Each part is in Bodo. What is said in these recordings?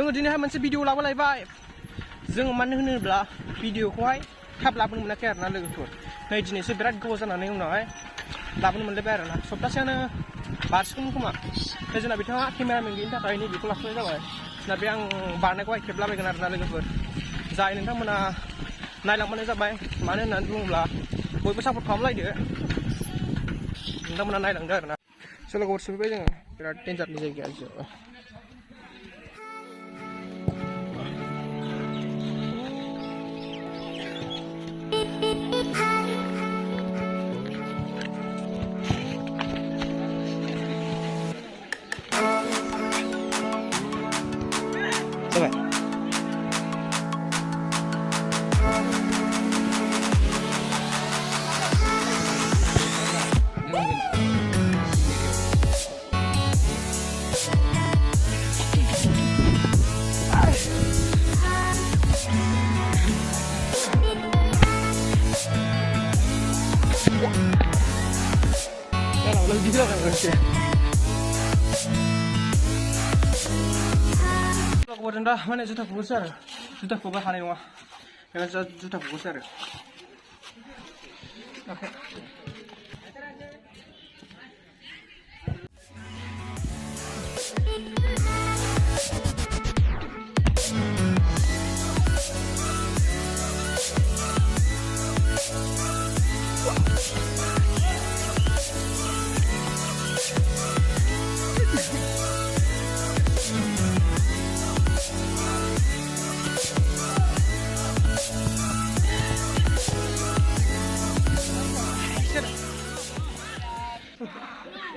जोङो दिनैहाय मोनसे भिडिअ लाबोलायबाय जों मानो होनोब्ला भिडिअखौहाय थाब लाबोनो मोनाखै आरोना लोगोफोर नै दिनैसो बिराद गोबाव जानानै उनावहाय लाबोनो मोनलायबाय आरोना सप्तासेयानो बारसिगोन खोमा ओमफ्राय जोंना बिथाङा केमेरामेन गैयिनि थाखाय नैबेखौ लाथ'नाय जाबाय जोंना बे आं बारनायखौहाय खेबलाबायगोन आरोना लोगोफोर जाय नोंथांमोना नायलांबानो जाबाय मानो होननानै बुङोब्ला बयबो सापर्ट खालामलायदो नोंथांमोना नायलांदो आरोना स' लोगोफोर सफैबाय जोङो बिराद डेन्जारनि जायगाया जाबाय Kemudian dah mana juta besar, juta kubah hari ini wah, yang juta besar. Oke.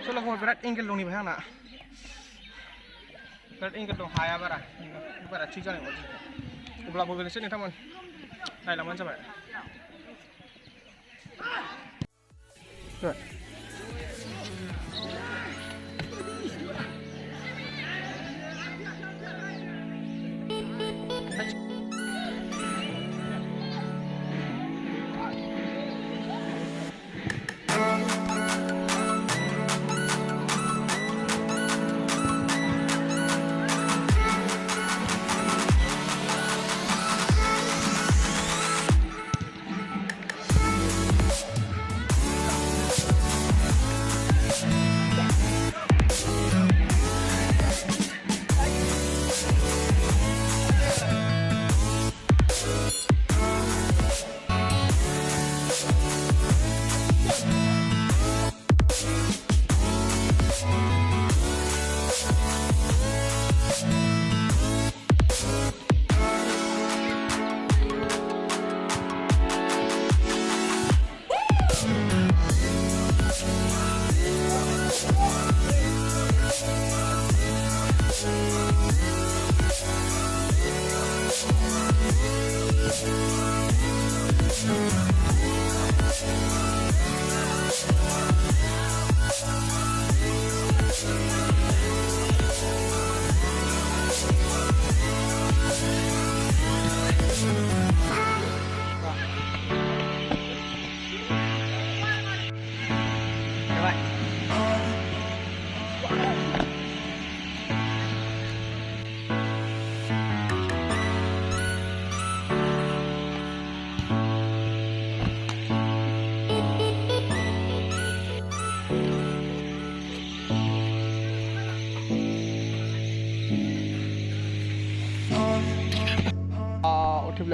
Soalnya kalau berat angle dong nih bahaya nak. Berat angle dong haya bara cijan yang wajib. Ubelah mobil sini teman. Nah, laman coba. Good.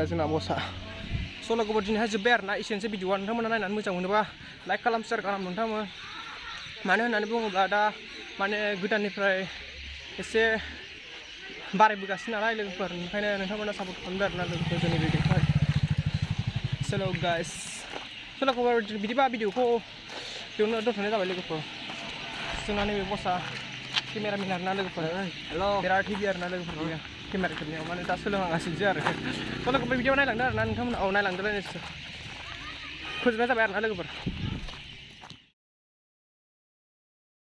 जोंना बसा स' लोगोफोर दिनैहाय जोब्बाय आरोना एसेनोसै भिडिअआ नोंथांमोना नायनानै मोजां मोनोबा लाइक खालाम शेयार खालाम नोंथांमोन मानो होननानै बुङोब्ला दा माने गोदाननिफ्राय एसे बारायबोगासिनो नालाय लोगोफोर ओंखायनो नोंथांमोना सापर्ट खालामदो आरोना लोगोफोर जोंनि भिडिअखौहाय हेल' गाइस स' लोगोफोर बिदिबा भिडिअखौ बेयावनो दोनथ'नाय जाबाय लोगोफोर जोंना नैबे बसा केमेरामेन आरोना लोगोफोर बिराद हेभि आरोना लोगोफोर केमेरा खेबनायाव माने दा सोलोंहांगासिनोसो आरो स' लोगोफोर भिडिअ नायलांदो आरोना नोंथांमोना नायलांदोलाय फोजोबनाय जाबाय आरोना लोगोफोर